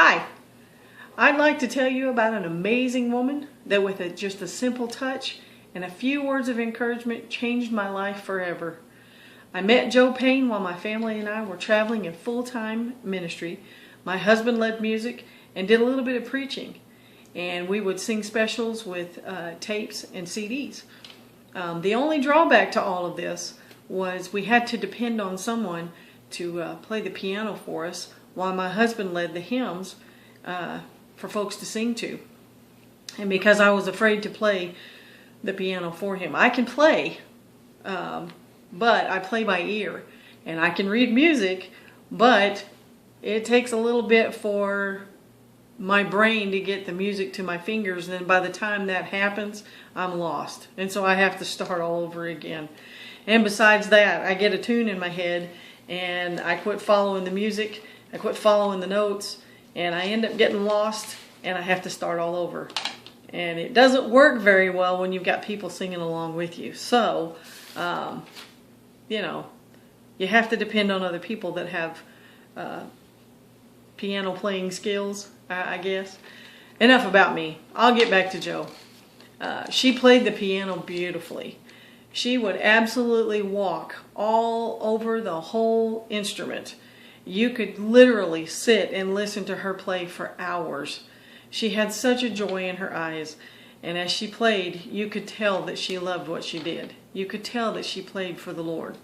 Hi, I'd like to tell you about an amazing woman that with just a simple touch and a few words of encouragement changed my life forever. I met Jo Payne while my family and I were traveling in full-time ministry. My husband led music and did a little bit of preaching, and we would sing specials with tapes and CDs. The only drawback to all of this was we had to depend on someone to play the piano for us while my husband led the hymns for folks to sing to. And because I was afraid to play the piano for him, I can play, but I play by ear. And I can read music, but it takes a little bit for my brain to get the music to my fingers, and then by the time that happens, I'm lost. And so I have to start all over again. And besides that, I get a tune in my head, and I quit following the music, I quit following the notes, and I end up getting lost, and I have to start all over. And it doesn't work very well when you've got people singing along with you. So, you have to depend on other people that have piano playing skills, I guess. Enough about me. I'll get back to Jo. She played the piano beautifully. She would absolutely walk all over the whole instrument. You could literally sit and listen to her play for hours. She had such a joy in her eyes, and as she played, you could tell that she loved what she did. You could tell that she played for the Lord.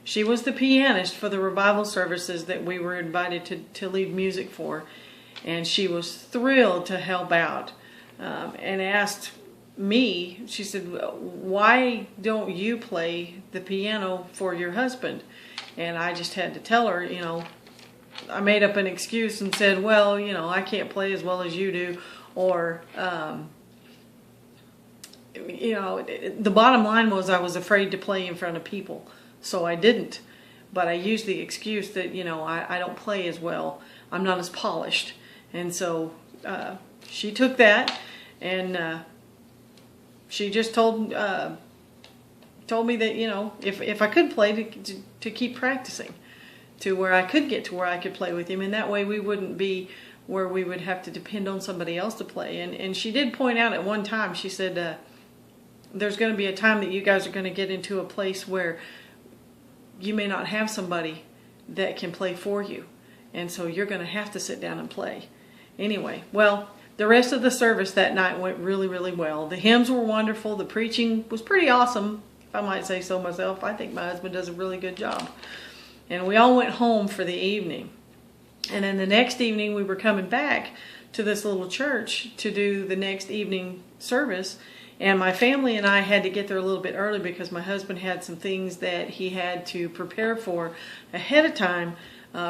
She was the pianist for the revival services that we were invited to lead music for, and she was thrilled to help out, and asked me, she said, why don't you play the piano for your husband? And I just had to tell her, I made up an excuse and said, well, I can't play as well as you do, or, the bottom line was I was afraid to play in front of people, so I didn't. But I used the excuse that, I don't play as well. I'm not as polished. And so she took that, and she just told me that, if I could play, to keep practicing to where I could get to where I could play with him, and that way we wouldn't be where we would have to depend on somebody else to play. And she did point out at one time, she said, there's going to be a time that you guys are going to get into a place where you may not have somebody that can play for you, and so you're going to have to sit down and play. Anyway, well, the rest of the service that night went really, really well. The hymns were wonderful. The preaching was pretty awesome, if I might say so myself. I think my husband does a really good job. And we all went home for the evening. And then the next evening we were coming back to this little church to do the next evening service. And my family and I had to get there a little bit early because my husband had some things that he had to prepare for ahead of time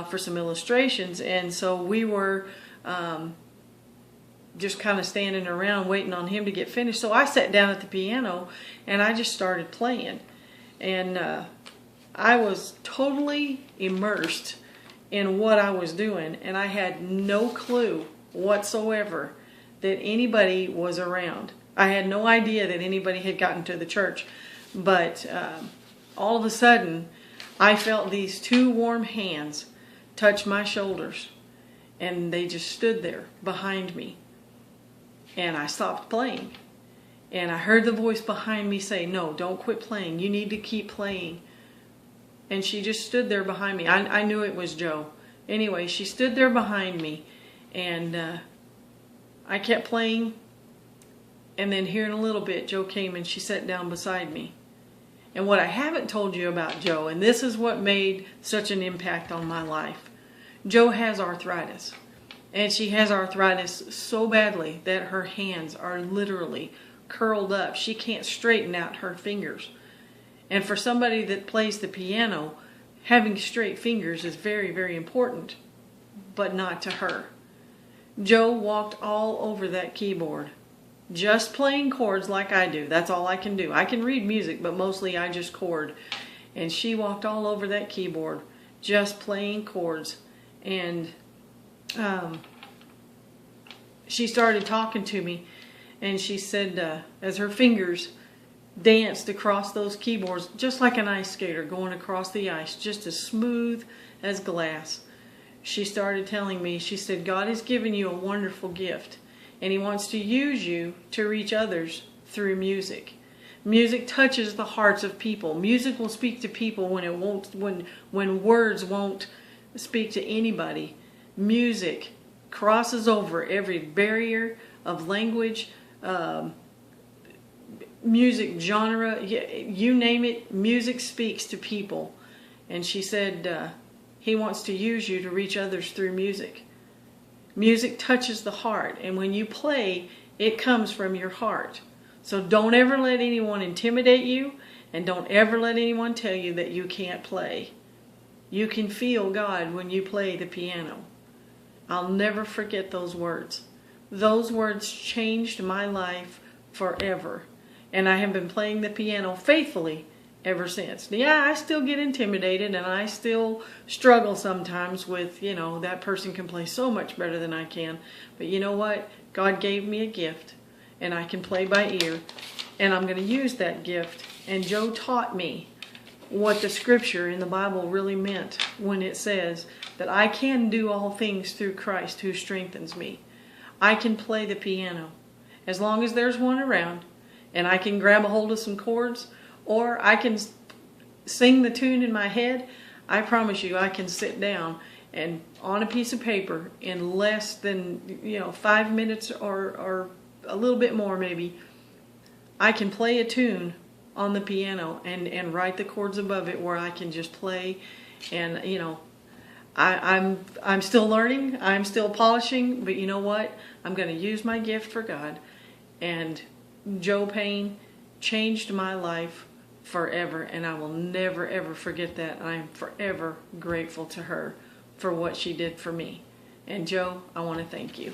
for some illustrations. And so we were just kind of standing around waiting on him to get finished. So I sat down at the piano and I just started playing. And I was totally immersed in what I was doing, and I had no clue whatsoever that anybody was around. I had no idea that anybody had gotten to the church, but all of a sudden I felt these two warm hands touch my shoulders, and they just stood there behind me. And I stopped playing, and I heard the voice behind me say, no, don't quit playing, you need to keep playing. And she just stood there behind me. I knew it was Jo. Anyway, she stood there behind me, and I kept playing. And then here in a little bit, Jo came and she sat down beside me. And what I haven't told you about Jo, and this is what made such an impact on my life, Jo has arthritis. And she has arthritis so badly that her hands are literally curled up. She can't straighten out her fingers. And for somebody that plays the piano, having straight fingers is very, very important, but not to her. Jo walked all over that keyboard, just playing chords like I do. That's all I can do. I can read music, but mostly I just chord. And she walked all over that keyboard, just playing chords. And she started talking to me, and she said, as her fingers danced across those keyboards, just like an ice skater going across the ice, just as smooth as glass, she started telling me, she said, God has given you a wonderful gift, and He wants to use you to reach others through music. Music touches the hearts of people. Music will speak to people when words won't speak to anybody. Music crosses over every barrier of language, music genre, you name it. Music speaks to people. And she said, He wants to use you to reach others through music. Music touches the heart, and when you play, it comes from your heart. So don't ever let anyone intimidate you, and don't ever let anyone tell you that you can't play. You can feel God when you play the piano. I'll never forget those words. Those words changed my life forever, and I have been playing the piano faithfully ever since. Yeah, I still get intimidated, and I still struggle sometimes with, that person can play so much better than I can. But you know what? God gave me a gift, and I can play by ear, and I'm going to use that gift. And Joe taught me what the scripture in the Bible really meant when it says that I can do all things through Christ who strengthens me. I can play the piano as long as there's one around, and I can grab a hold of some chords, or I can sing the tune in my head. I promise you, I can sit down and on a piece of paper in less than 5 minutes or a little bit more maybe, I can play a tune on the piano and write the chords above it where I can just play. And I'm still learning, I'm still polishing, but you know what? I'm going to use my gift for God. And Joe Payne changed my life forever, and I will never ever forget that. I am forever grateful to her for what she did for me. And Joe, I want to thank you.